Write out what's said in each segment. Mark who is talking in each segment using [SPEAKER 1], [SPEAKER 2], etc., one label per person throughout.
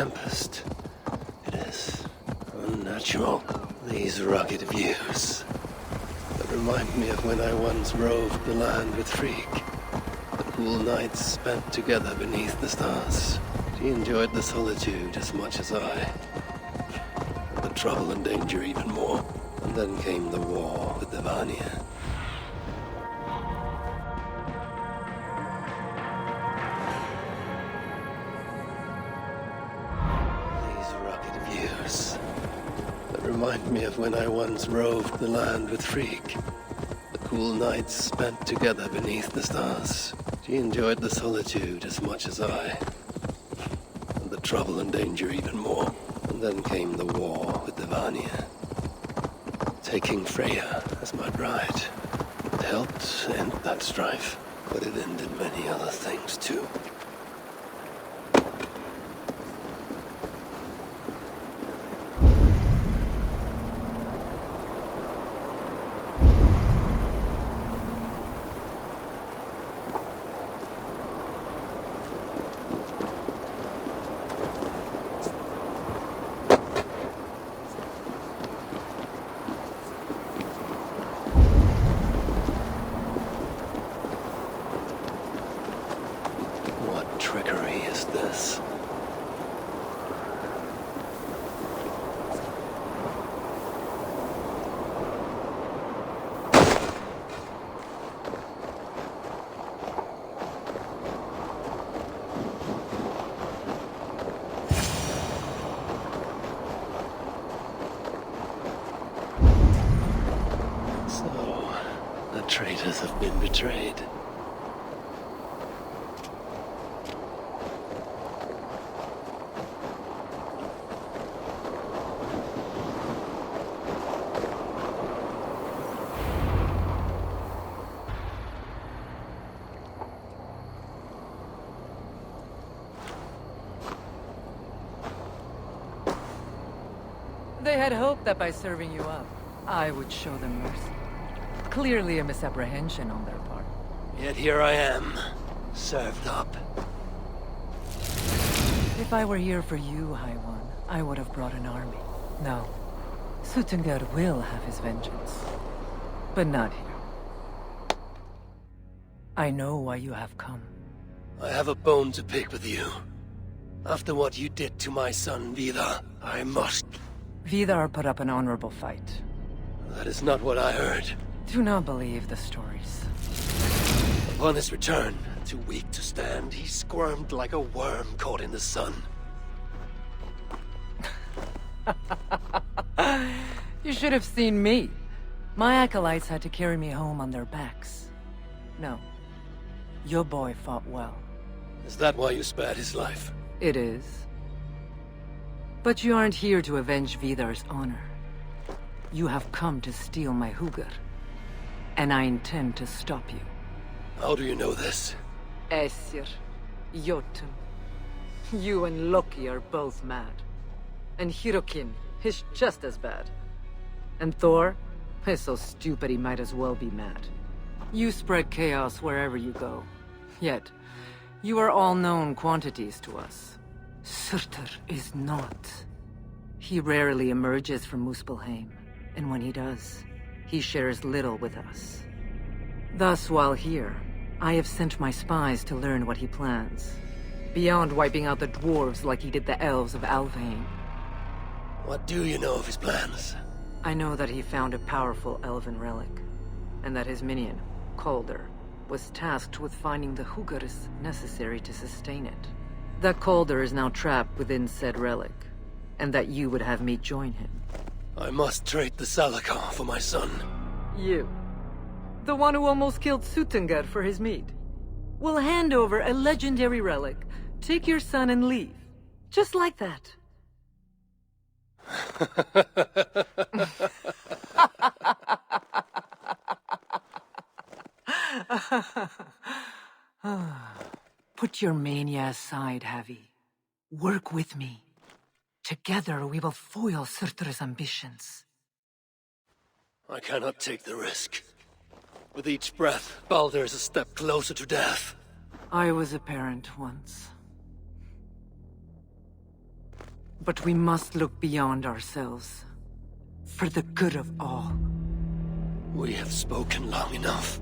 [SPEAKER 1] tempest. It is unnatural. These rugged views that remind me of when I once roved the land with Frigg. The cool nights spent together beneath the stars. She enjoyed the solitude as much as I. The trouble and danger even more. And then came the war with the Vanir. Remind me of when I once roved the land with Frigg. The cool nights spent together beneath the stars. She enjoyed the solitude as much as I. And the trouble and danger even more. And then came the war with the Vanir. Taking Freya as my bride. It helped end that strife, but it ended many other things too. Traitors have been betrayed.
[SPEAKER 2] They had hoped that by serving you up, I would show them mercy. Clearly a misapprehension on their part.
[SPEAKER 1] Yet here I am, served up.
[SPEAKER 2] If I were here for you, High One, I would have brought an army. No. Suttungr will have his vengeance. But not here. I know why you have come.
[SPEAKER 1] I have a bone to pick with you. After what you did to my son, Vidar, I must...
[SPEAKER 2] Vidar put up an honorable fight.
[SPEAKER 1] That is not what I heard.
[SPEAKER 2] Do not believe the stories.
[SPEAKER 1] Upon his return, too weak to stand, he squirmed like a worm caught in the sun.
[SPEAKER 2] You should have seen me. My acolytes had to carry me home on their backs. No. Your boy fought well.
[SPEAKER 1] Is that why you spared his life?
[SPEAKER 2] It is. But you aren't here to avenge Vidar's honor. You have come to steal my hugr. And I intend to stop you.
[SPEAKER 1] How do you know this?
[SPEAKER 2] Aesir, Jotun. You and Loki are both mad. And Hirokin is just as bad. And Thor is so stupid he might as well be mad. You spread chaos wherever you go. Yet, you are all known quantities to us. Surtr is not. He rarely emerges from Muspelheim. And when he does, he shares little with us. Thus, while here, I have sent my spies to learn what he plans. Beyond wiping out the dwarves like he did the elves of Alfheim.
[SPEAKER 1] What do you know of his plans?
[SPEAKER 2] I know that he found a powerful elven relic, and that his minion, Baldr, was tasked with finding the hugrs necessary to sustain it. That Baldr is now trapped within said relic, and that you would have me join him.
[SPEAKER 1] I must trade the Salakar for my son.
[SPEAKER 2] You. The one who almost killed Suttungr for his meat. Will hand over a legendary relic, take your son and leave. Just like that. Put your mania aside, Havi. Work with me. Together we will foil Surtr's ambitions.
[SPEAKER 1] I cannot take the risk. With each breath, Baldr is a step closer to death.
[SPEAKER 2] I was a parent once. But we must look beyond ourselves. For the good of all.
[SPEAKER 1] We have spoken long enough.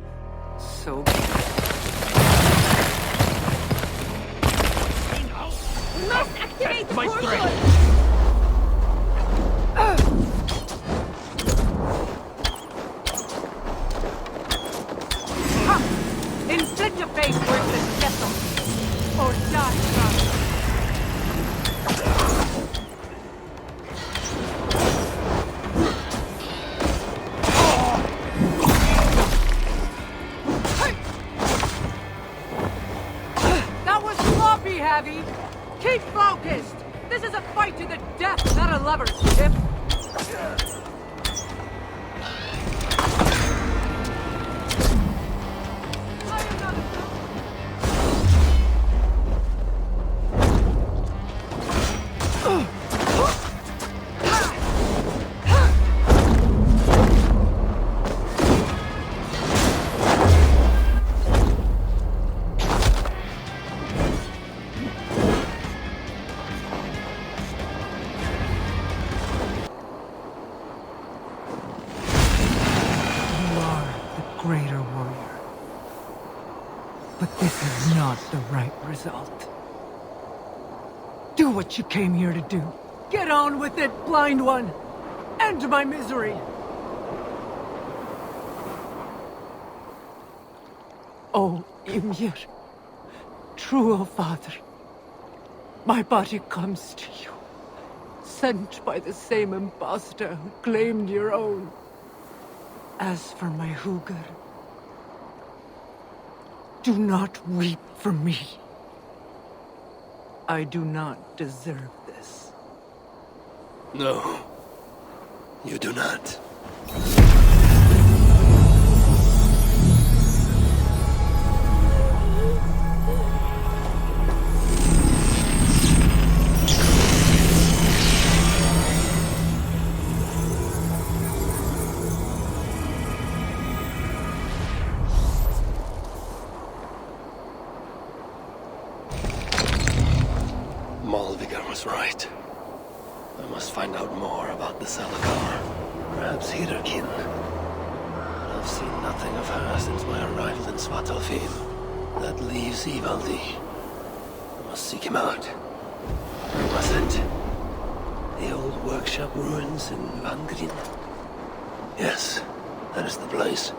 [SPEAKER 2] So be it.
[SPEAKER 3] We must activate the
[SPEAKER 4] My
[SPEAKER 3] portal!
[SPEAKER 4] strength.
[SPEAKER 2] Inflict a fate worse than death, or die trying. That was sloppy, Heavy. Keep focused. This is a fight to the death, not a lover's ship. Greater warrior. But this is not the right result. Do what you came here to do. Get on with it, blind one! End my misery! Oh, Ymir. True, O Father. My body comes to you. Sent by the same impostor who claimed your own. As for my Hugr, do not weep for me. I do not deserve this.
[SPEAKER 1] No, you do not. Right. I must find out more about the Salakar. Perhaps Hirakin. I've seen nothing of her since my arrival in Svartalfheim. That leaves Ivaldi. I must seek him out. Where was it? The old workshop ruins in Vangrin? Yes, that is the place.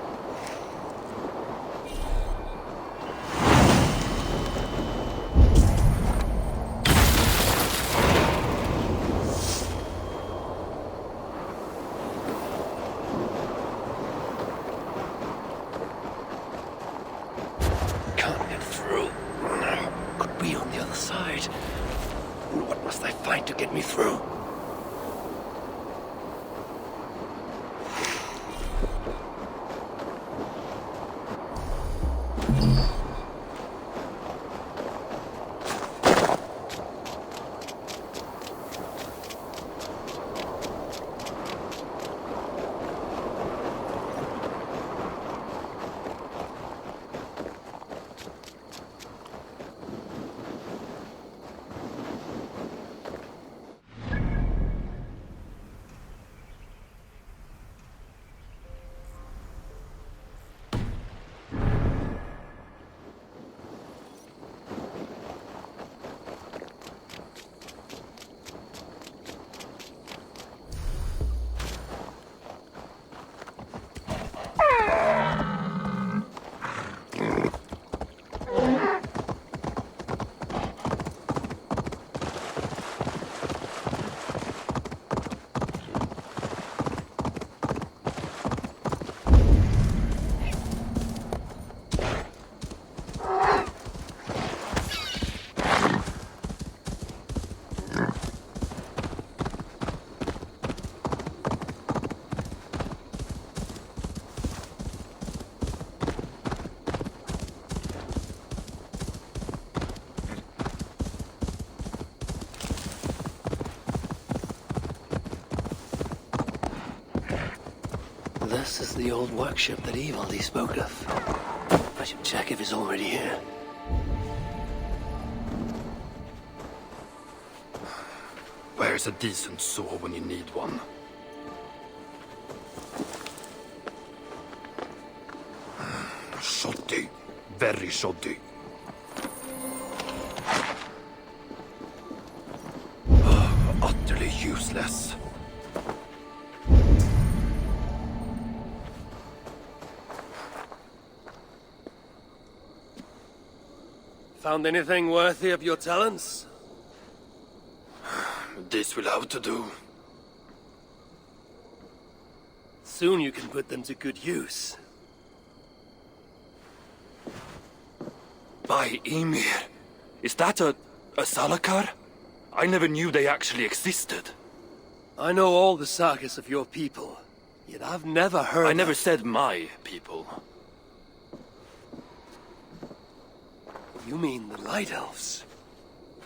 [SPEAKER 1] This is the old workshop that Ivaldi spoke of. I should check if he's already here. Where
[SPEAKER 4] There's a decent saw when you need one. Shoddy. Very shoddy. Utterly useless.
[SPEAKER 1] Found anything worthy of your talents?
[SPEAKER 4] This will have to do.
[SPEAKER 1] Soon you can put them to good use.
[SPEAKER 4] By Ymir. Is that a Salakar? I never knew they actually existed.
[SPEAKER 1] I know all the sagas of your people, yet I've never heard
[SPEAKER 4] I never said my people.
[SPEAKER 1] You mean the Light Elves?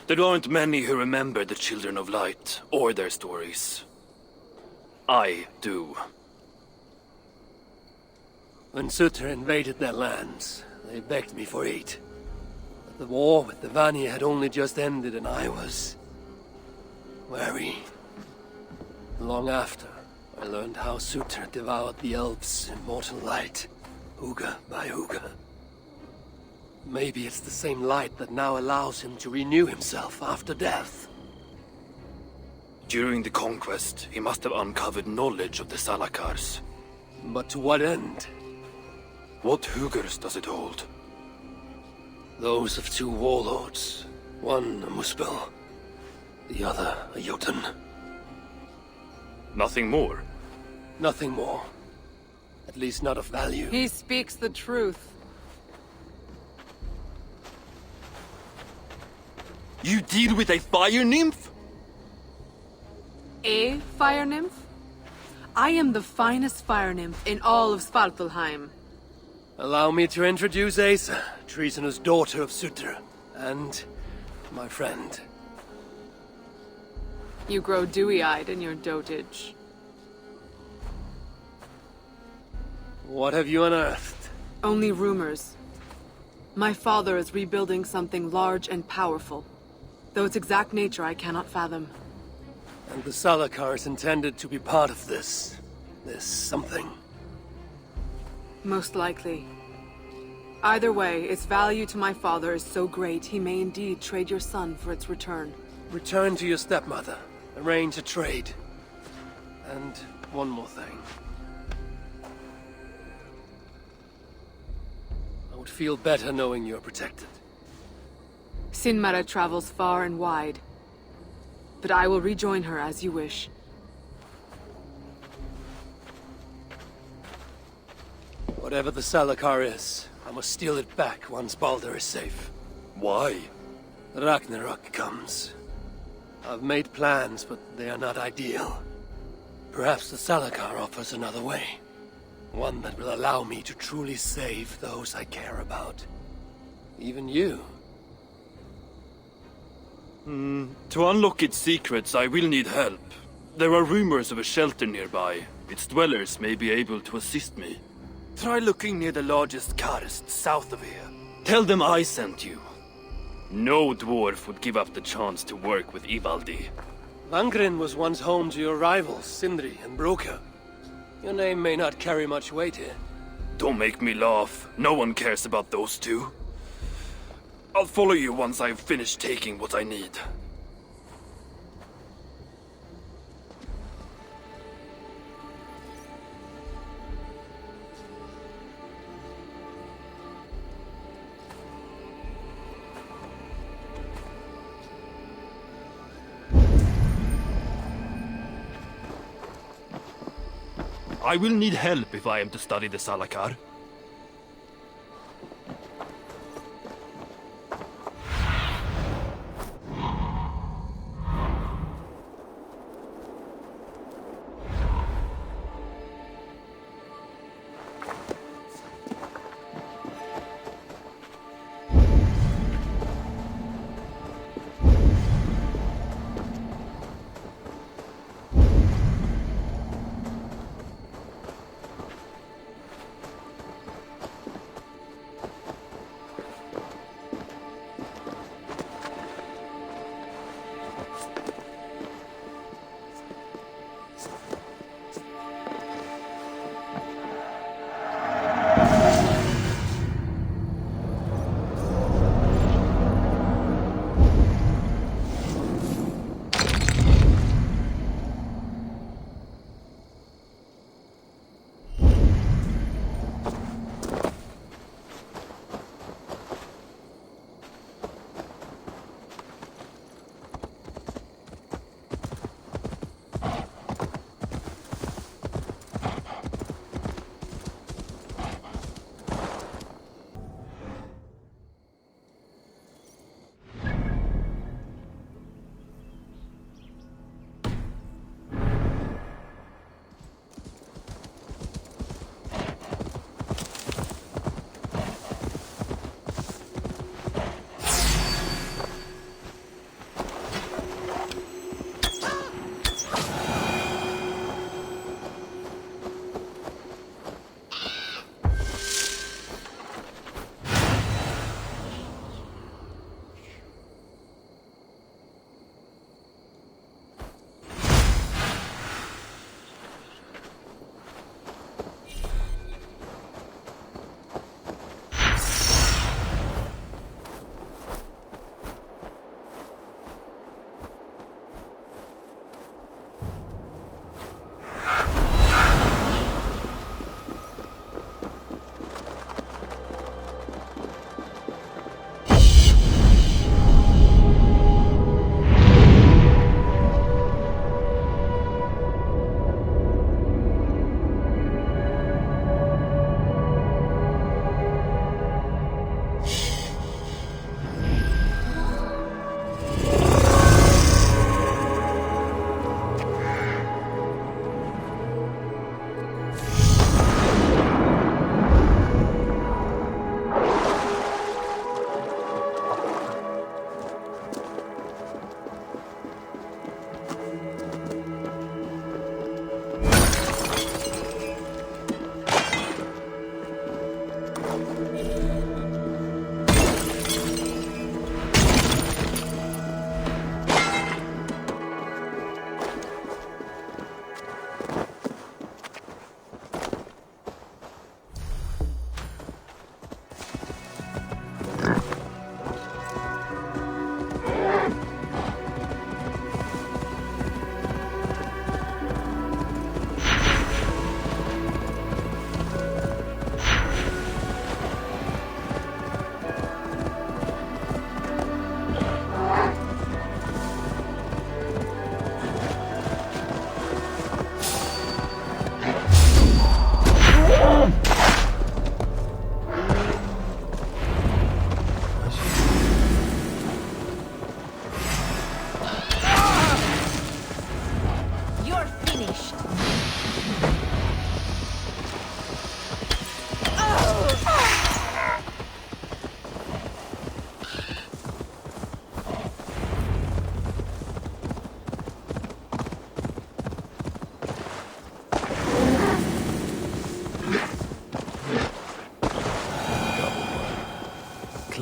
[SPEAKER 4] There aren't many who remember the Children of Light, or their stories. I do.
[SPEAKER 1] When Surtr invaded their lands, they begged me for aid. But the war with the Vanir had only just ended and I was... wary. Long after, I learned how Surtr devoured the elves' immortal light, Huga by Huga. Maybe it's the same light that now allows him to renew himself after death.
[SPEAKER 4] During the conquest, he must have uncovered knowledge of the Salakars.
[SPEAKER 1] But to what end?
[SPEAKER 4] What Hugars does it hold?
[SPEAKER 1] Those of two warlords. One a Muspel, the other a Jotun.
[SPEAKER 4] Nothing more?
[SPEAKER 1] Nothing more. At least not of value.
[SPEAKER 2] He speaks the truth.
[SPEAKER 4] You deal with a fire nymph?
[SPEAKER 2] A fire nymph? I am the finest fire nymph in all of Svartalfheim.
[SPEAKER 1] Allow me to introduce Asa, treasonous daughter of Surtr, and my friend.
[SPEAKER 2] You grow dewy-eyed in your dotage.
[SPEAKER 1] What have you unearthed?
[SPEAKER 2] Only rumors. My father is rebuilding something large and powerful, though its exact nature I cannot fathom.
[SPEAKER 1] And the Salakar is intended to be part of this something.
[SPEAKER 2] Most likely. Either way, its value to my father is so great he may indeed trade your son for its return.
[SPEAKER 1] Return to your stepmother. Arrange a trade. And one more thing. I would feel better knowing you're protected.
[SPEAKER 2] Sinmara travels far and wide, but I will rejoin her as you wish.
[SPEAKER 1] Whatever the Salakar is, I must steal it back once Baldr is safe.
[SPEAKER 4] Why?
[SPEAKER 1] Ragnarök comes. I've made plans, but they are not ideal. Perhaps the Salakar offers another way. One that will allow me to truly save those I care about. Even you.
[SPEAKER 4] To unlock its secrets, I will need help. There are rumors of a shelter nearby. Its dwellers may be able to assist me. Try looking near the largest karst south of here. Tell them I sent you. No dwarf would give up the chance to work with Ivaldi.
[SPEAKER 1] Vangrin was once home to your rivals, Sindri and Broka. Your name may not carry much weight here.
[SPEAKER 4] Don't make me laugh. No one cares about those two. I'll follow you once I've finished taking what I need. I will need help if I am to study the Salakar.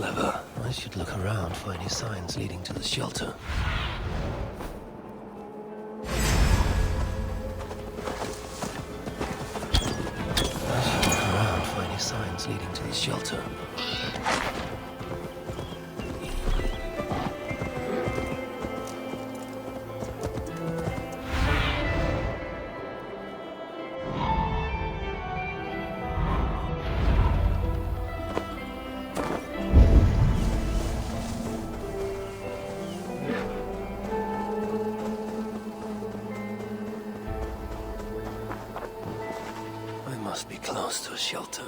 [SPEAKER 1] clever. I should look around for any signs leading to the shelter. Signs leading to the shelter. I must be close to a shelter.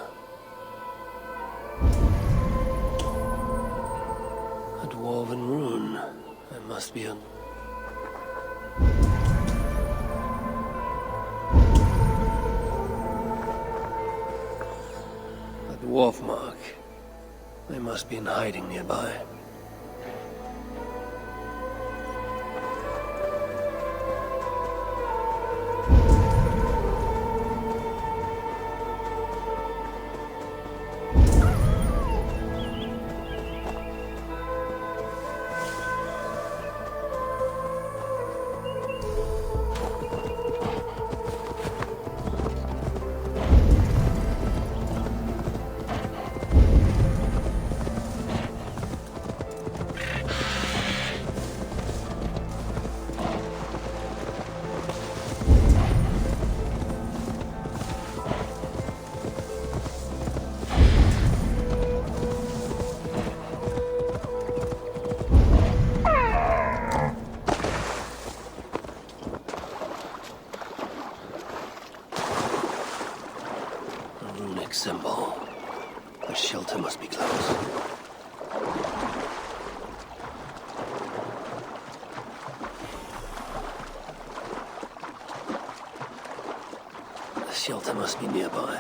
[SPEAKER 1] Dwarven rune. I must be on. A dwarf mark. I must be in hiding nearby. Symbol. The shelter must be close. The shelter must be nearby.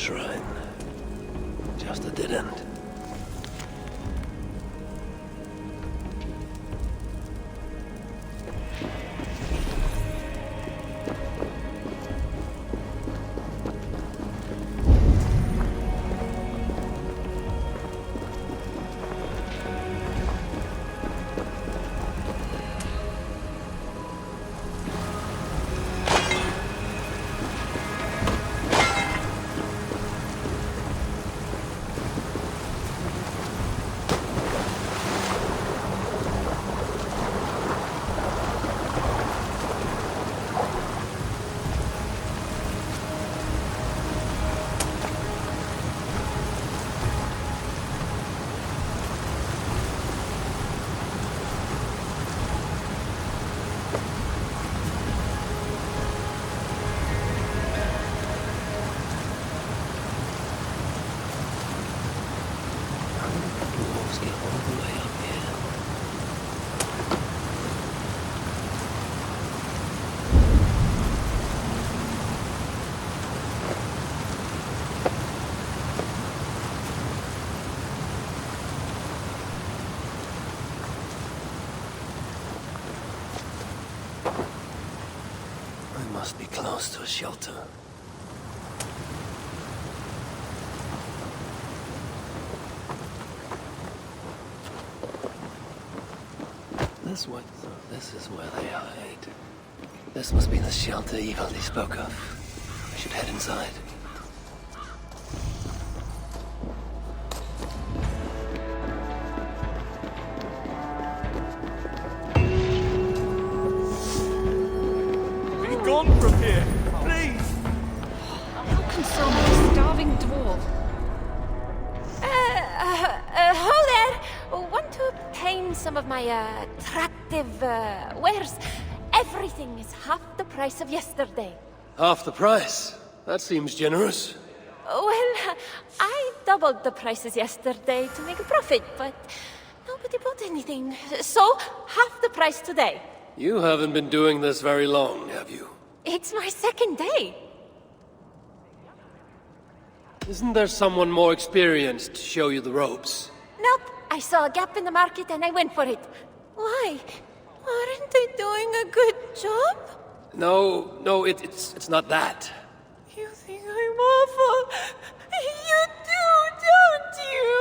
[SPEAKER 1] shrine. Just a dead end. Must be close to a shelter. This is where they hide. This must be the shelter Evior spoke of. I should head inside.
[SPEAKER 4] From here, please.
[SPEAKER 3] How can so many starving dwarves? Ho there! Want to obtain some of my attractive wares? Everything is half the price of yesterday.
[SPEAKER 1] Half the price? That seems generous.
[SPEAKER 3] Well, I doubled the prices yesterday to make a profit, but nobody bought anything. So, half the price today.
[SPEAKER 1] You haven't been doing this very long, have you?
[SPEAKER 3] It's my second day.
[SPEAKER 1] Isn't there someone more experienced to show you the ropes?
[SPEAKER 3] Nope. I saw a gap in the market and I went for it. Why? Aren't I doing a good job?
[SPEAKER 1] No, it's not that.
[SPEAKER 3] You think I'm awful? You do, don't you?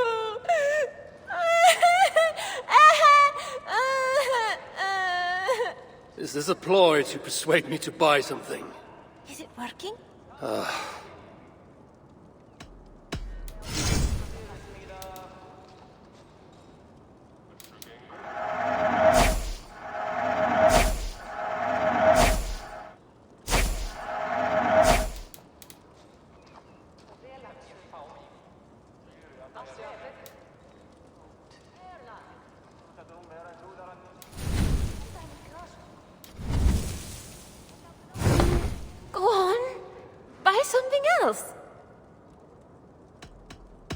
[SPEAKER 1] Is this a ploy to persuade me to buy something?
[SPEAKER 3] Is it working?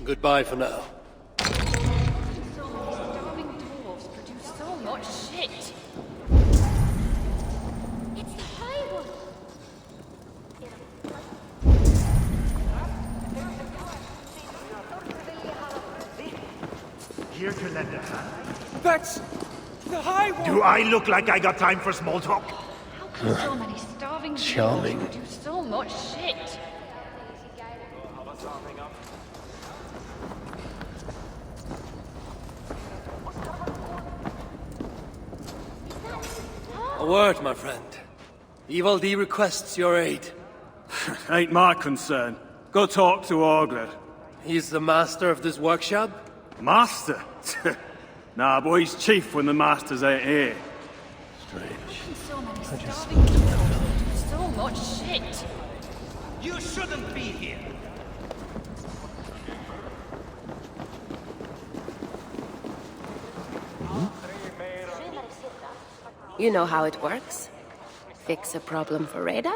[SPEAKER 1] Goodbye for now.
[SPEAKER 3] So many starving dwarves produce so much shit. It's the high one.
[SPEAKER 5] Here to lend a hand.
[SPEAKER 4] That's the high one.
[SPEAKER 5] Do I look like I got time for small talk?
[SPEAKER 3] How can so many starving
[SPEAKER 1] Charming.
[SPEAKER 3] dwarves produce so much shit?
[SPEAKER 1] A word, my friend. Evior requests your aid.
[SPEAKER 6] Ain't my concern. Go talk to Orgler.
[SPEAKER 1] He's the master of this workshop?
[SPEAKER 6] Master? Nah, boy, he's chief when the masters ain't here.
[SPEAKER 1] Strange.
[SPEAKER 3] So many starving dwarves produce so much shit.
[SPEAKER 5] You shouldn't be here.
[SPEAKER 7] You know how it works. Fix a problem for Reda,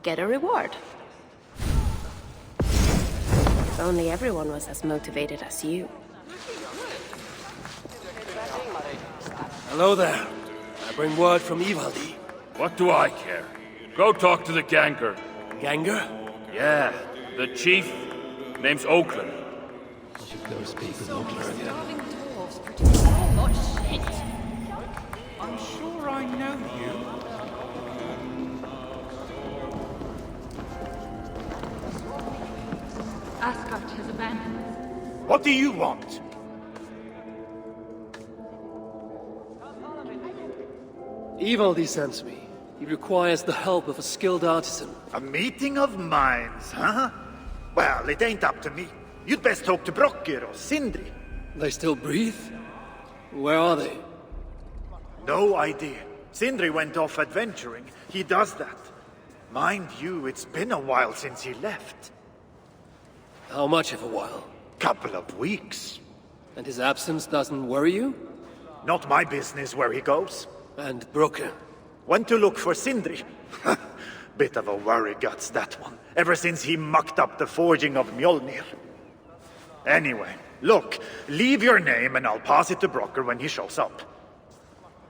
[SPEAKER 7] get a reward. If only everyone was as motivated as you.
[SPEAKER 1] Hello there. I bring word from Evior.
[SPEAKER 8] What do I care? Go talk to the Ganger.
[SPEAKER 1] Ganger?
[SPEAKER 8] Yeah, the chief
[SPEAKER 6] Name's Oakland.
[SPEAKER 1] I should go speak with Baldr again.
[SPEAKER 3] Starving dwarves produce so much shit.
[SPEAKER 5] I'm sure I know you.
[SPEAKER 8] Asgard has abandoned us.
[SPEAKER 5] What do you want?
[SPEAKER 1] Ivaldi sends me. He requires the help of a skilled artisan.
[SPEAKER 5] A meeting of minds, huh? Well, it ain't up to me. You'd best talk to Brokkr or Sindri.
[SPEAKER 1] They still breathe? Where are they?
[SPEAKER 5] No idea. Sindri went off adventuring. He does that. Mind you, it's been a while since he left.
[SPEAKER 1] How much of a while?
[SPEAKER 5] Couple of weeks.
[SPEAKER 1] And his absence doesn't worry you?
[SPEAKER 5] Not my business where he goes.
[SPEAKER 1] And Brokkr?
[SPEAKER 5] Went to look for Sindri. Bit of a worry guts, that one. Ever since he mucked up the forging of Mjolnir. Anyway, look, leave your name and I'll pass it to Brokkr when he shows up.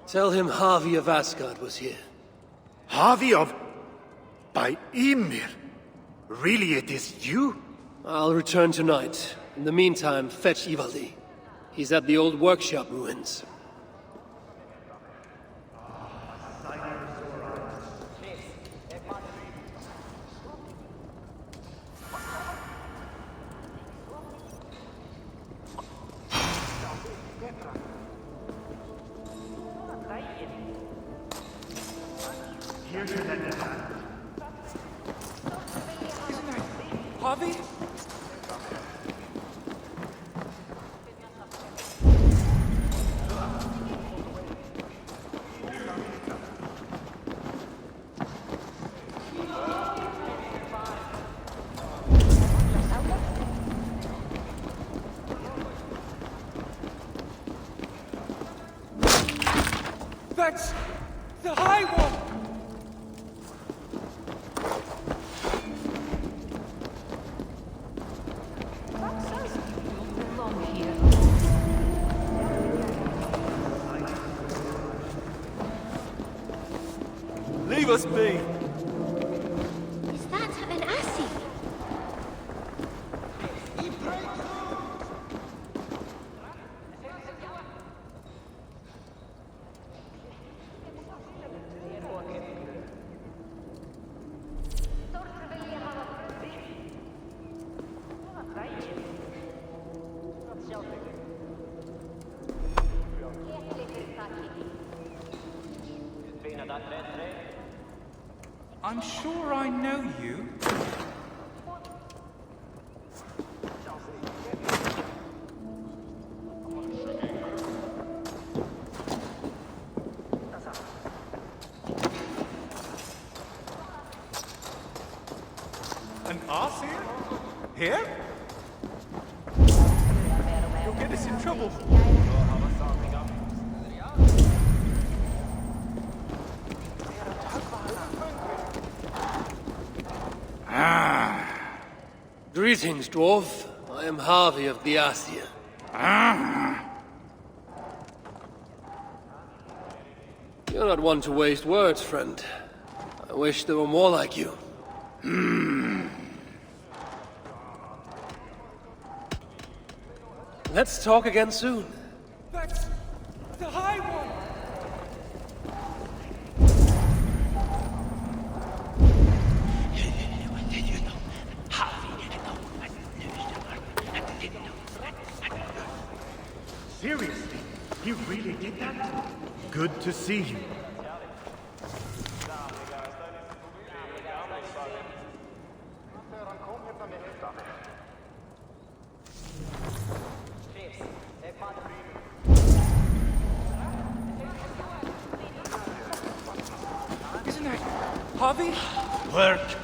[SPEAKER 1] Tell him Harvey of Asgard was here.
[SPEAKER 5] Harvey of... by Ymir? Really, it is you?
[SPEAKER 1] I'll return tonight. In the meantime, fetch Ivaldi. He's at the old workshop ruins.
[SPEAKER 5] Harvey?
[SPEAKER 9] That's the High One!
[SPEAKER 6] Leave us be!
[SPEAKER 3] Is that an Assi?
[SPEAKER 5] I'm sure I know you. An Asir? Here? You'll get us in trouble.
[SPEAKER 1] Greetings, dwarf. I am Harvey of the Aesir. You're not one to waste words, friend. I wish there were more like you. Let's talk again soon.
[SPEAKER 9] That's the High One!
[SPEAKER 5] Seriously? You really did that? Good to see you.
[SPEAKER 9] Isn't that Harvey?
[SPEAKER 5] Work,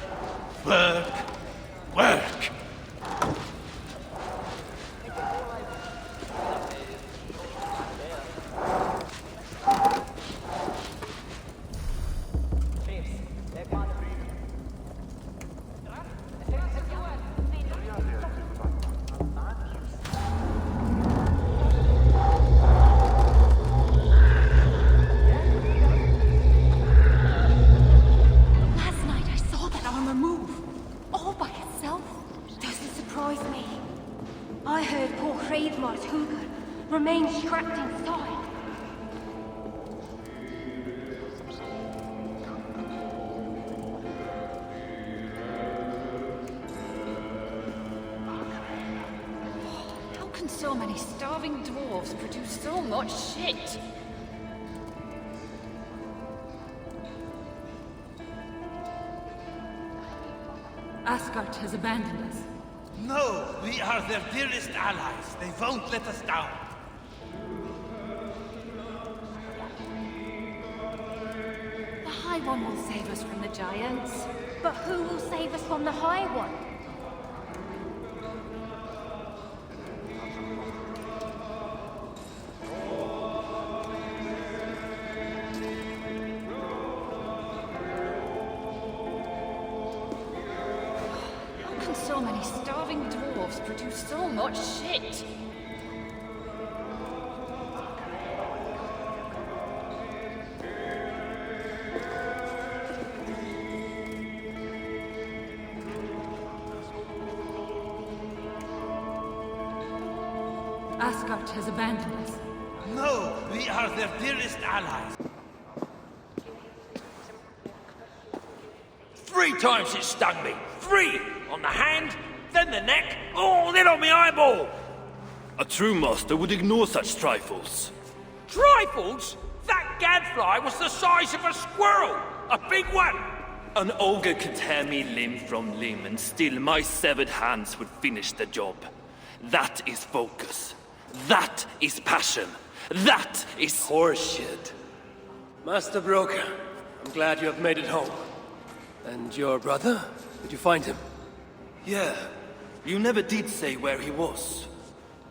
[SPEAKER 5] work, work.
[SPEAKER 3] Last night I saw that armor move. All by itself.
[SPEAKER 8] so many starving dwarves produce so much shit? Asgard has abandoned us.
[SPEAKER 10] No, we are their dearest allies. They won't let us down.
[SPEAKER 8] The High One will save us from the giants. But who will save us from the High One? How can so many starving dwarves produce so much shit? Asgard has abandoned us.
[SPEAKER 10] No, we are their dearest allies.
[SPEAKER 11] 3 times it stung me. 3! On the hand, then the neck, oh, then on my eyeball!
[SPEAKER 4] A true master would ignore such trifles.
[SPEAKER 11] Trifles? That gadfly was the size of a squirrel! A big one!
[SPEAKER 4] An ogre could tear me limb from limb, and still my severed hands would finish the job. That is focus. That is passion. That is
[SPEAKER 1] horseshit. Master Broker, I'm glad you have made it home. And your brother? Did you find him?
[SPEAKER 4] Yeah. You never did say where he was.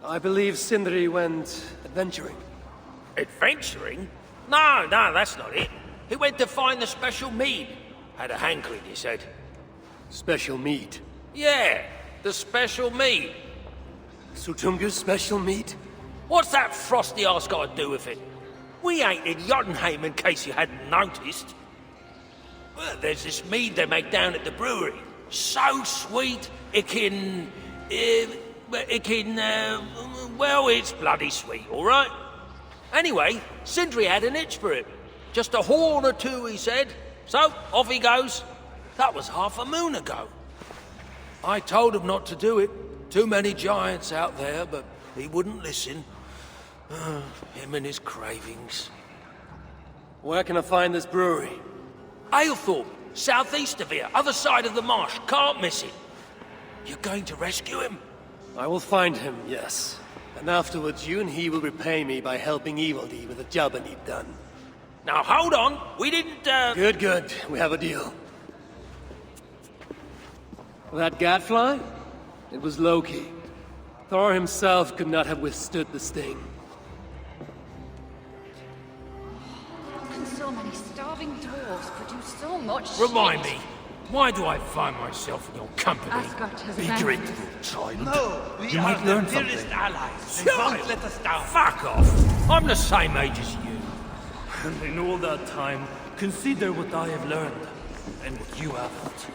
[SPEAKER 1] I believe Sindri went adventuring.
[SPEAKER 11] Adventuring? No, that's not it. He went to find the special mead. Had a hankering, he said.
[SPEAKER 1] Special mead?
[SPEAKER 11] Yeah, the special mead.
[SPEAKER 1] Sutunga's special meat?
[SPEAKER 11] What's that frosty arse got to do with it? We ain't in Jotunheim, in case you hadn't noticed. Well, there's this mead they make down at the brewery. So sweet, well, it's bloody sweet, all right? Anyway, Sindri had an itch for it. Just a horn or two, he said. So, off he goes. That was half a moon ago. I told him not to do it. Too many giants out there, but he wouldn't listen. Him and his cravings.
[SPEAKER 1] Where can I find this brewery?
[SPEAKER 11] Aylthorpe, southeast of here, other side of the marsh. Can't miss it. You're going to rescue him?
[SPEAKER 1] I will find him, yes. And afterwards, you and he will repay me by helping Evildy with the job I need done.
[SPEAKER 11] Now, hold on. We didn't,
[SPEAKER 1] Good. We have a deal. That gadfly? It was Loki. Thor himself could not have withstood the sting.
[SPEAKER 8] How can so many starving dwarves produce so much
[SPEAKER 11] Remind
[SPEAKER 8] shit?
[SPEAKER 11] me, why do I find myself in your company?
[SPEAKER 8] Asgard has
[SPEAKER 11] Be
[SPEAKER 8] abandoned
[SPEAKER 11] grateful, child.
[SPEAKER 10] No, we
[SPEAKER 11] You
[SPEAKER 10] are
[SPEAKER 11] might learn
[SPEAKER 10] their dearest
[SPEAKER 11] something.
[SPEAKER 10] allies. They won't let us down.
[SPEAKER 11] Fuck off. I'm the same age as you.
[SPEAKER 4] And in all that time, consider what I have learned, and what you haven't.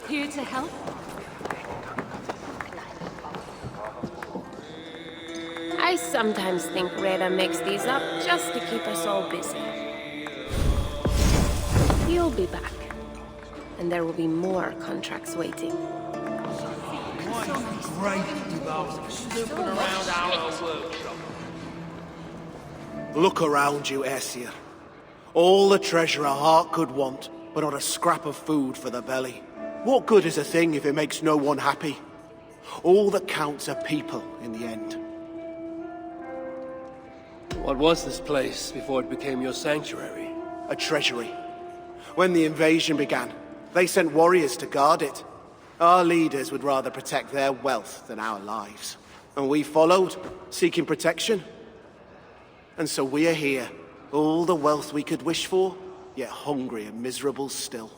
[SPEAKER 8] Here to help?
[SPEAKER 7] I sometimes think Reda makes these up just to keep us all busy. You'll be back. And there will be more contracts waiting.
[SPEAKER 11] Great development. Snooping around our workshop.
[SPEAKER 12] Look around you, Aesir. All the treasure a heart could want, but not a scrap of food for the belly. What good is a thing if it makes no one happy? All that counts are people in the end.
[SPEAKER 1] What was this place before it became your sanctuary?
[SPEAKER 12] A treasury. When the invasion began, they sent warriors to guard it. Our leaders would rather protect their wealth than our lives. And we followed, seeking protection. And so we are here, all the wealth we could wish for, yet hungry and miserable still.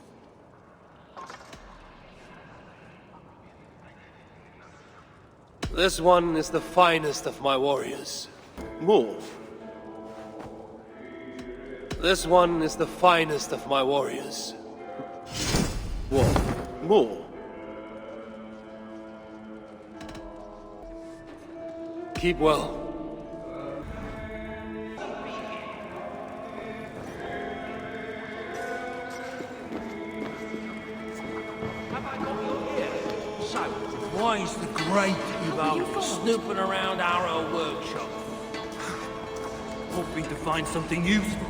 [SPEAKER 1] This one is the finest of my warriors.
[SPEAKER 12] More?
[SPEAKER 1] This one is the finest of my warriors.
[SPEAKER 12] What? More?
[SPEAKER 1] Keep well.
[SPEAKER 11] Have I got your ear? So, Why is the Great Evior snooping around our old workshop?
[SPEAKER 4] Hoping to find something useful.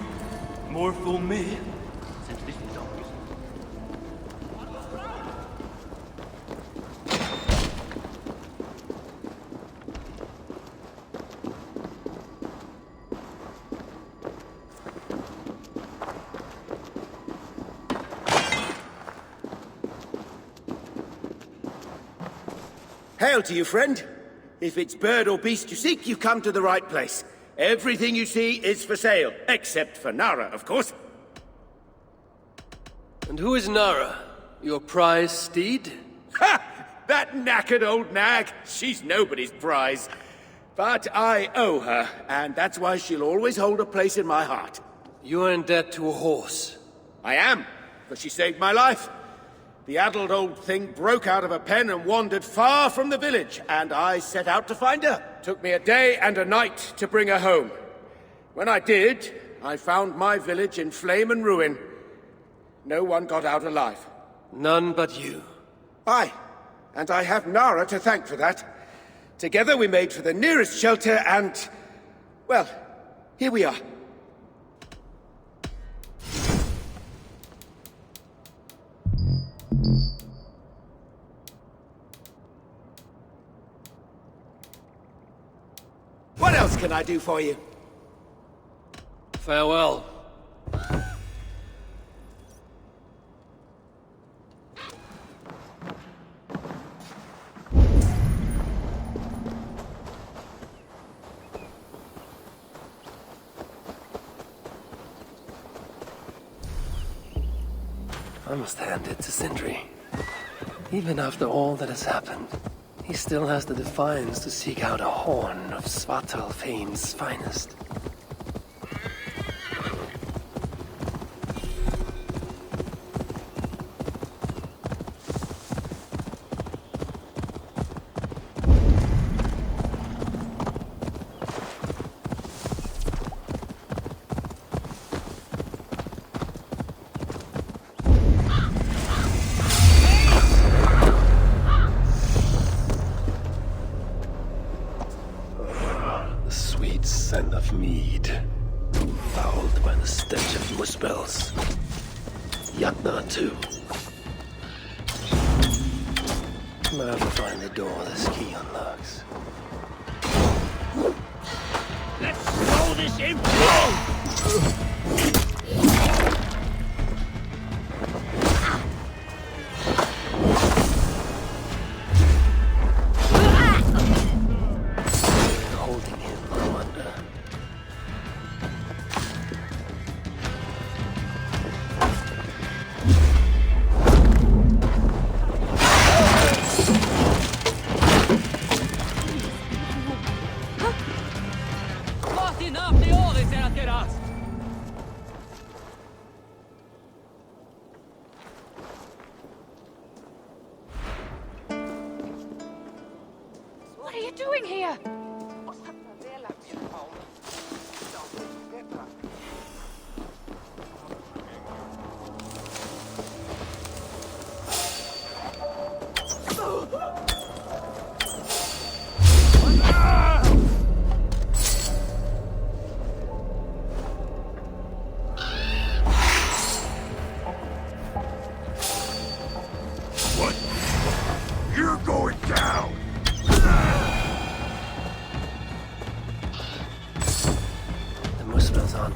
[SPEAKER 4] More for me, since this is obvious.
[SPEAKER 13] Hail to you, friend. If it's bird or beast you seek, you come to the right place. Everything you see is for sale, except for Nara, of course.
[SPEAKER 1] And who is Nara? Your prize steed?
[SPEAKER 13] Ha! That knackered old nag. She's nobody's prize. But I owe her, and that's why she'll always hold a place in my heart.
[SPEAKER 1] You're in debt to a horse.
[SPEAKER 13] I am, but she saved my life. The addled old thing broke out of a pen and wandered far from the village, and I set out to find her. Took me a day and a night to bring her home. When I did, I found my village in flame and ruin. No one got out alive.
[SPEAKER 1] None but you.
[SPEAKER 13] Aye, and I have Nara to thank for that. Together we made for the nearest shelter and... well, here we are. What else can I do for you?
[SPEAKER 1] Farewell. I must hand it to Sindri. Even after all that has happened, he still has the defiance to seek out a horn of Svartalfheim's finest. Scent of mead, fouled by the stench of your spells. Yatna too. Now to find the door this key unlocks.
[SPEAKER 11] Let's throw this in!
[SPEAKER 8] What are you doing here?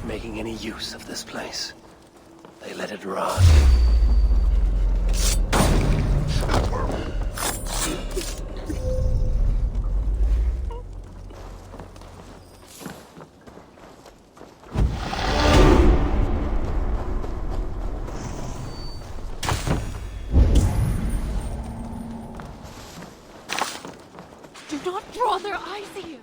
[SPEAKER 1] Making any use of this place. They let it rot.
[SPEAKER 8] Do not draw their eyes here.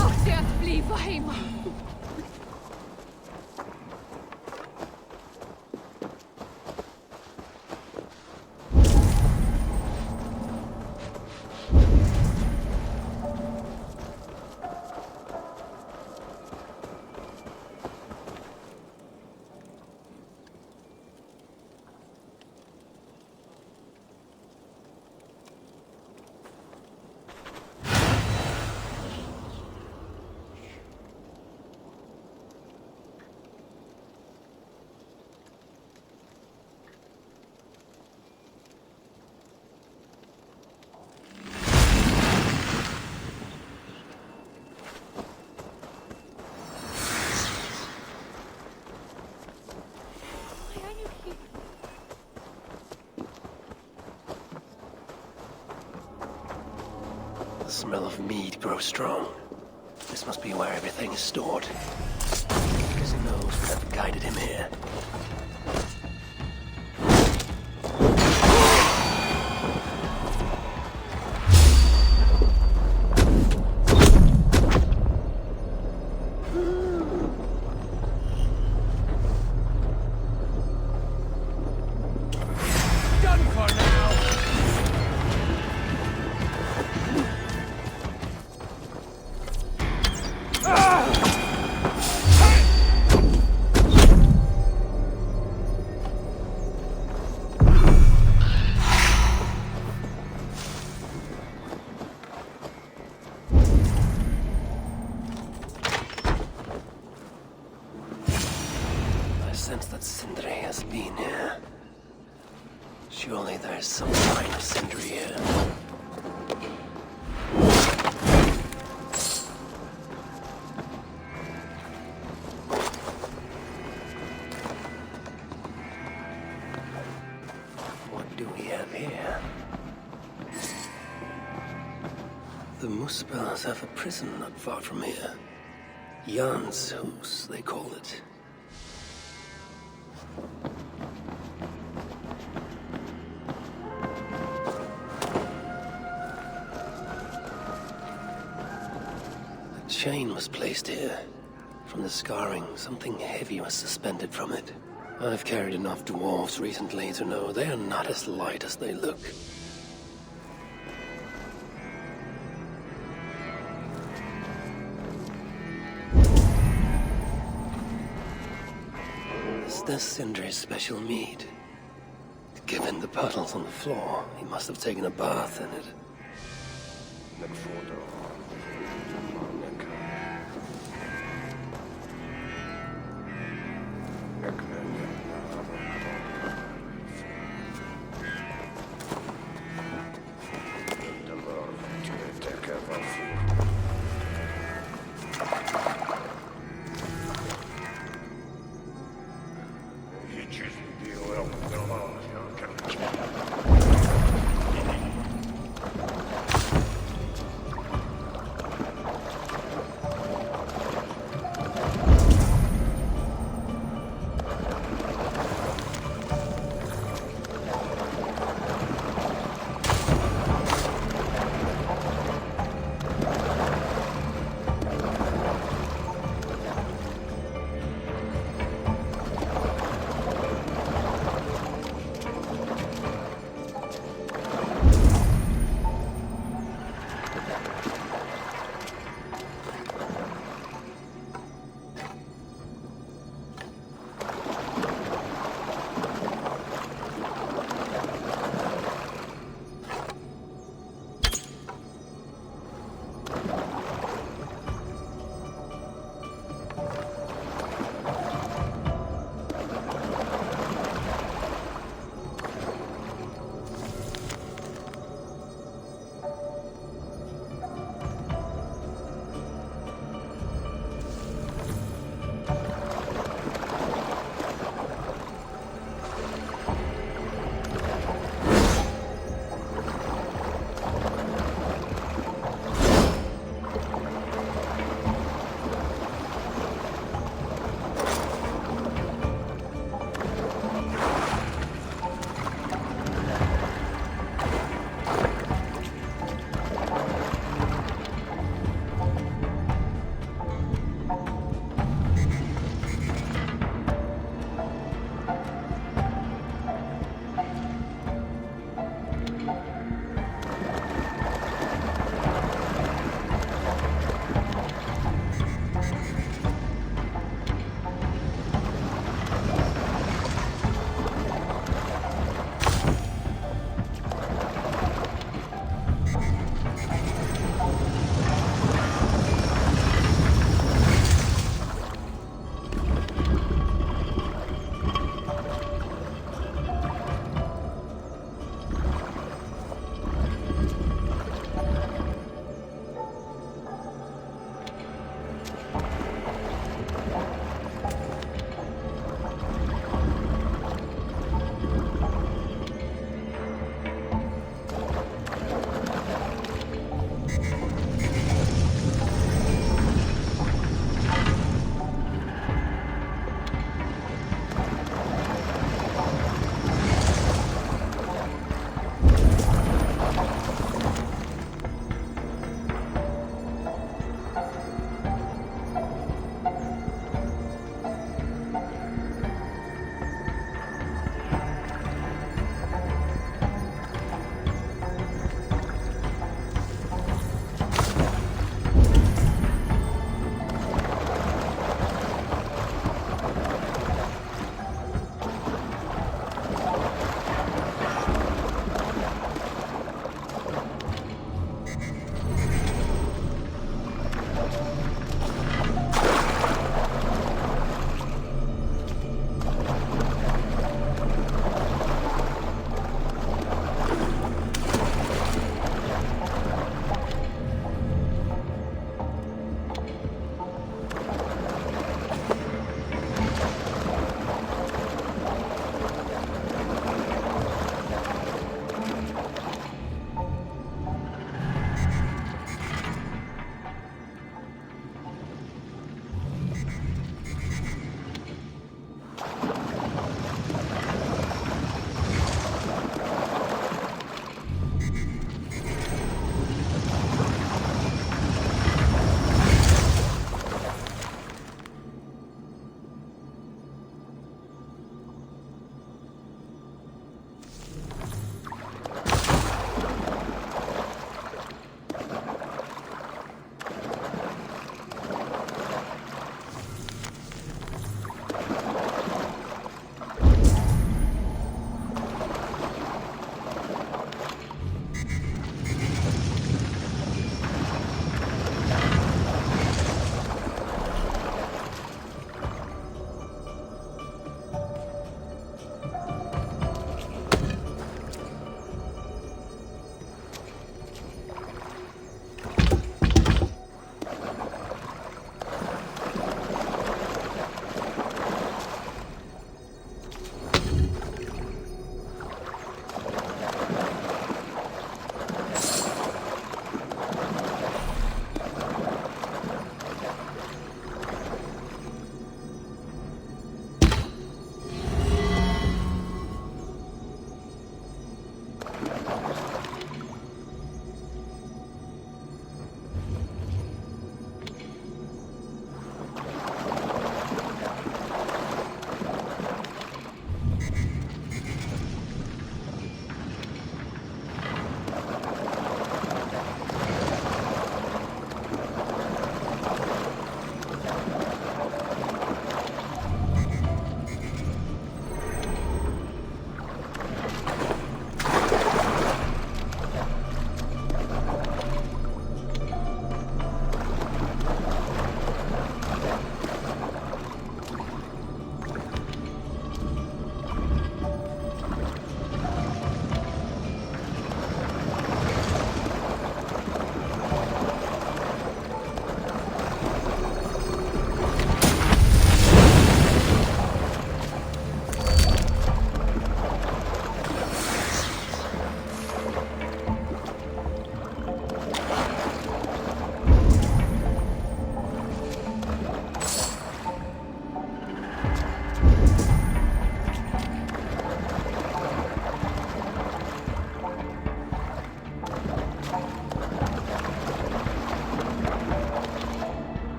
[SPEAKER 8] Svartalfheim.
[SPEAKER 1] The smell of mead grows strong. This must be where everything is stored. Guess he knows whatever guided him here. That Sindri has been here. Surely there's some sign of Sindri here. What do we have here? The Muspels have a prison not far from here. Jan's Hus, they call it. Chain was placed here. From the scarring, something heavy was suspended from it. I've carried enough dwarves recently to know they are not as light as they look. Is this Sindri's special mead? Given the puddles on the floor, he must have taken a bath in it.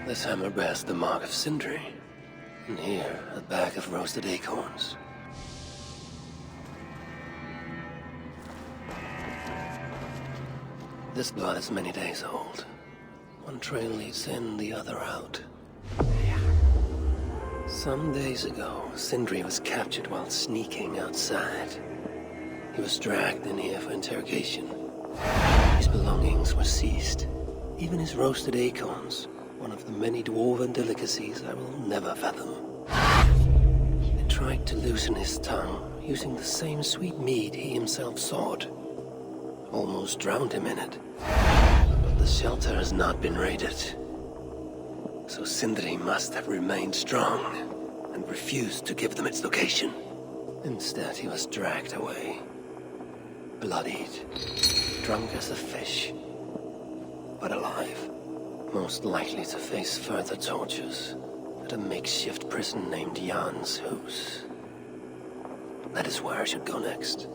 [SPEAKER 1] This hammer bears the mark of Sindri, and here a bag of roasted acorns. This blood is many days old. One trail leads in, the other out. Some days ago, Sindri was captured while sneaking outside. He was dragged in here for interrogation. His belongings were seized, even his roasted acorns, one of the many dwarven delicacies I will never fathom. They tried to loosen his tongue, using the same sweet mead he himself sought. Almost drowned him in it. But the shelter has not been raided. So Sindri must have remained strong and refused to give them its location. Instead, he was dragged away. Bloodied, drunk as a fish, but alive. Most likely to face further tortures at a makeshift prison named Jan's Hus. That is where I should go next.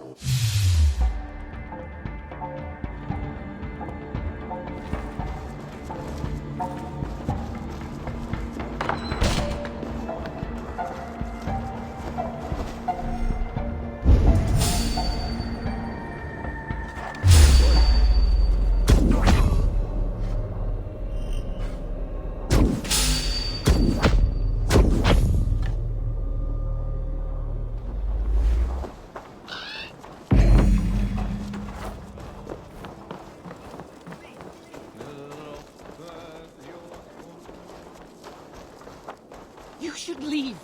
[SPEAKER 8] You should leave.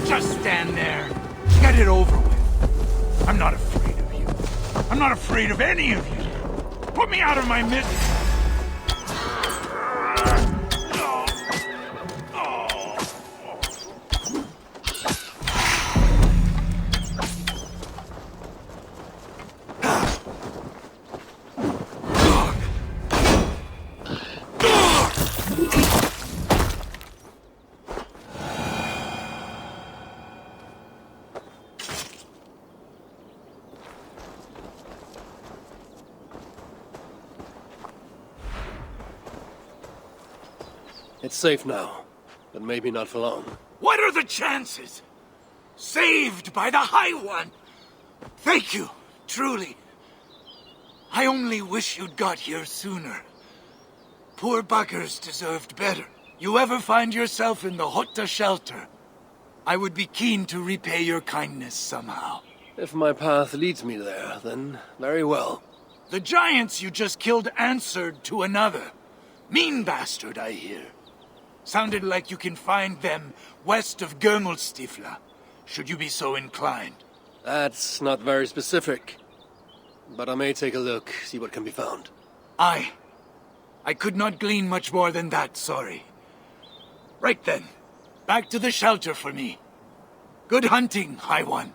[SPEAKER 10] Just stand there. Get it over with. I'm not afraid of you. I'm not afraid of any of you. Put me out of my midst.
[SPEAKER 1] It's safe now, but maybe not for long.
[SPEAKER 10] What are the chances? Saved by the High One! Thank you, truly. I only wish you'd got here sooner. Poor buggers deserved better. You ever find yourself in the Hotta shelter, I would be keen to repay your kindness somehow.
[SPEAKER 1] If my path leads me there, then very well.
[SPEAKER 10] The giants you just killed answered to another. Mean bastard, I hear. Sounded like you can find them west of Gömelstifla, should you be so inclined.
[SPEAKER 1] That's not very specific. But I may take a look, see what can be found.
[SPEAKER 10] I could not glean much more than that, sorry. Right then. Back to the shelter for me. Good hunting, High One.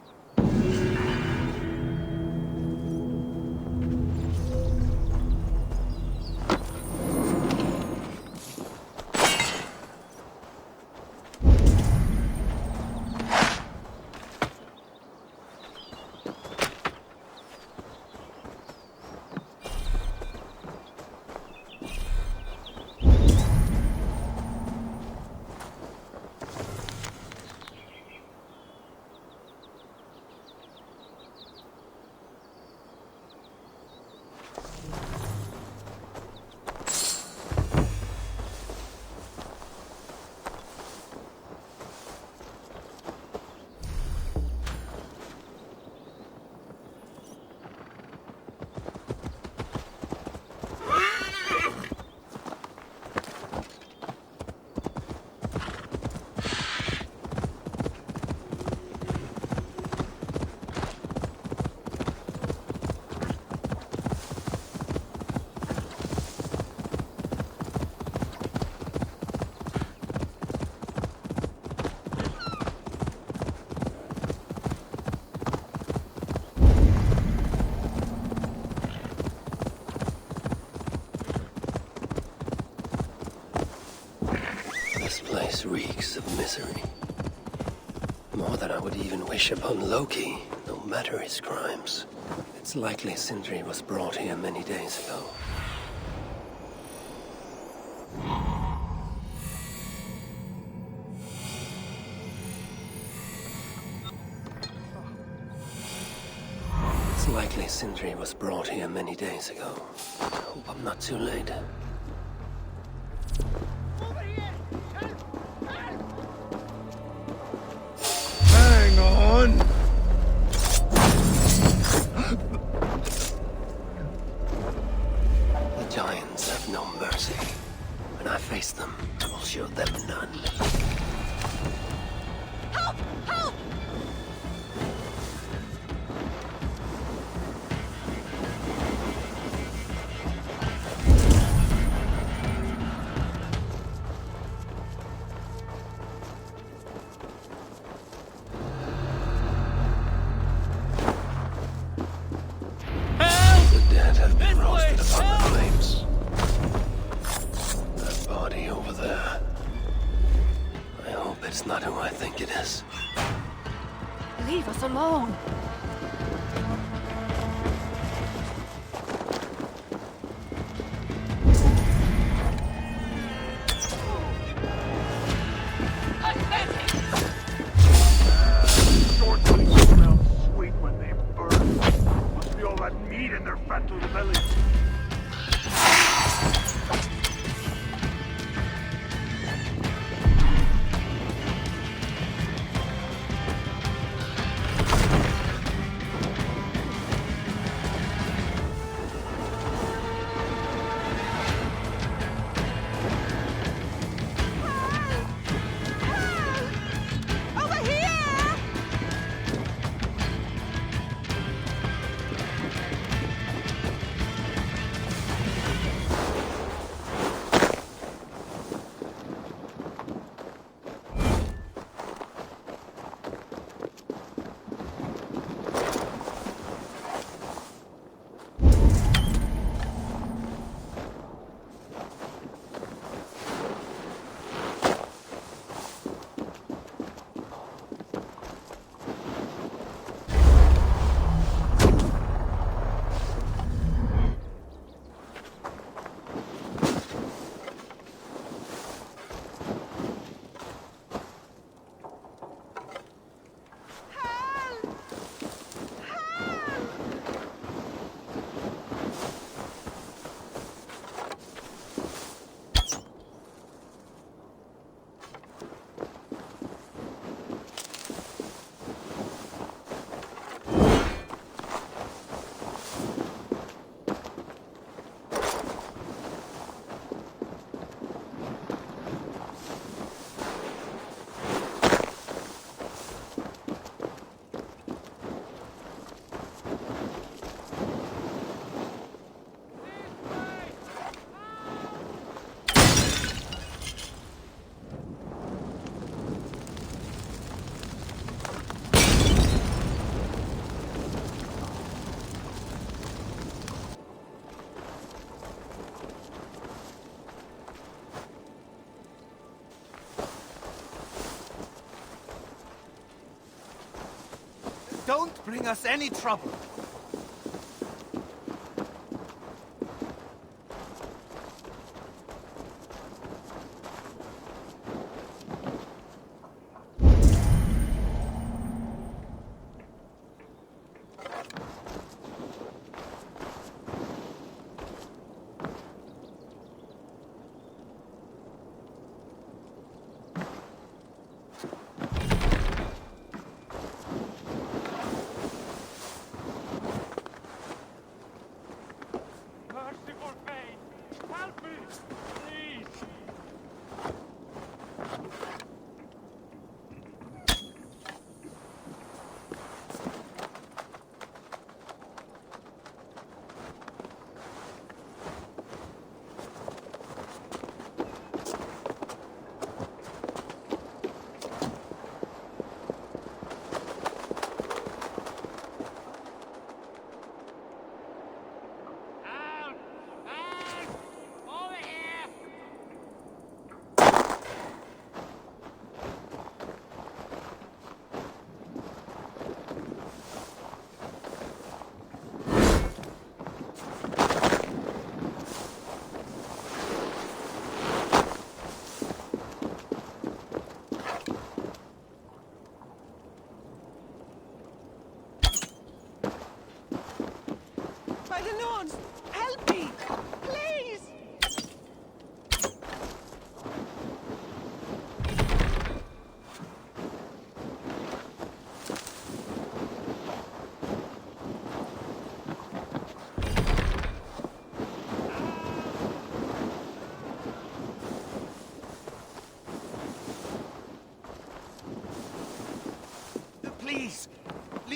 [SPEAKER 1] This place reeks of misery. More than I would even wish upon Loki, no matter his crimes. It's likely Sindri was brought here many days ago. It's likely Sindri was brought here many days ago. I hope I'm not too late.
[SPEAKER 10] Hang on!
[SPEAKER 1] The giants have no mercy. When I face them, I will show them none.
[SPEAKER 3] Help! Help!
[SPEAKER 1] The dead have been roasted upon the flames. That body over there. I hope it's not who I think it is.
[SPEAKER 8] Leave us alone.
[SPEAKER 6] Short things smell sweet when they burn. Must be all that meat in their fat little bellies.
[SPEAKER 3] Over here!
[SPEAKER 12] Don't bring us any trouble.
[SPEAKER 6] Merciful fate! Help me! Please!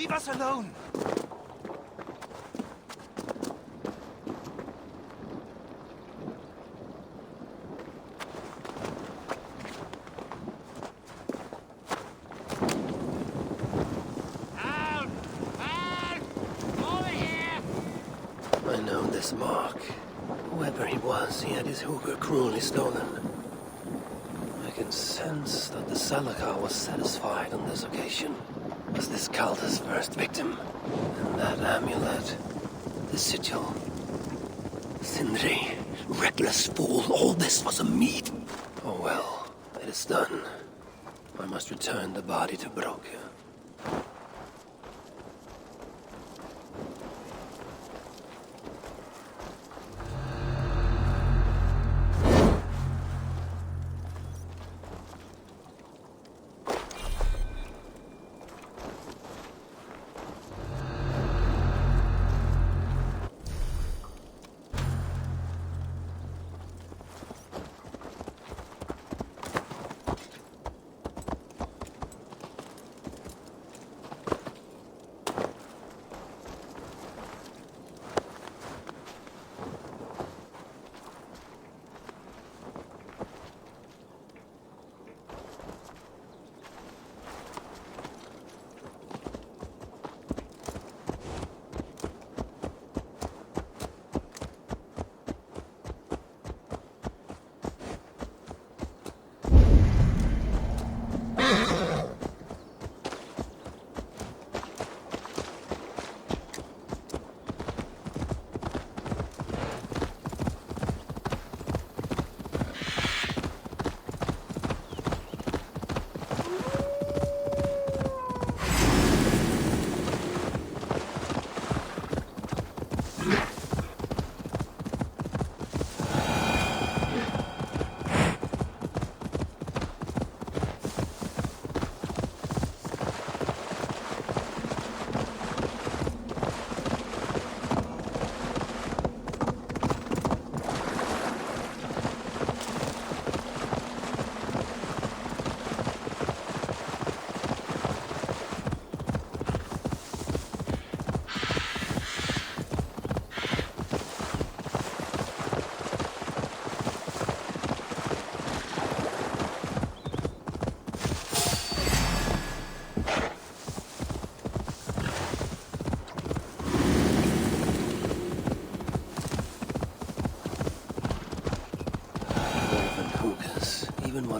[SPEAKER 10] Leave us alone!
[SPEAKER 1] I know this mark. Whoever he was, he had his hooker cruelly stolen. I can sense that the Salakar was satisfied on this occasion. Was this Kalda's first victim? And that amulet, the sigil. Sindri, reckless fool, all this was a meat. Oh well, it is done. I must return the body to Broke.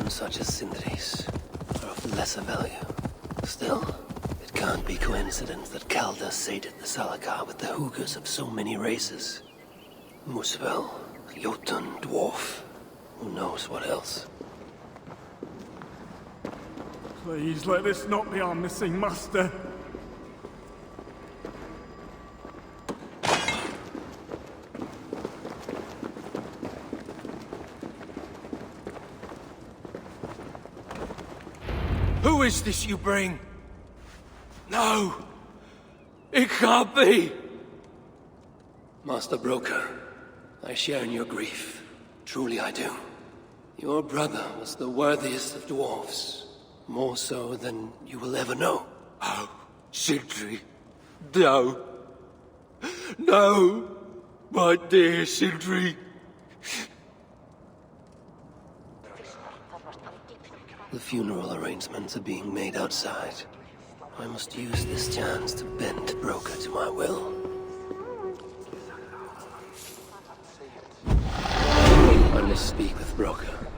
[SPEAKER 1] Such as Sindri's are of lesser value. Still, it can't be coincidence that Kalda sated the Salakar with the hookers of so many races. Muspel, Jotun, Dwarf, who knows what else.
[SPEAKER 6] Please let this not be our missing master.
[SPEAKER 11] Who is this you bring? No! It can't be!
[SPEAKER 1] Master Broker, I share in your grief. Truly I do. Your brother was the worthiest of dwarves. More so than you will ever know.
[SPEAKER 11] Oh, Sindri. No. No! My dear Sindri.
[SPEAKER 1] The funeral arrangements are being made outside. I must use this chance to bend Broker to my will. I must speak with Broker.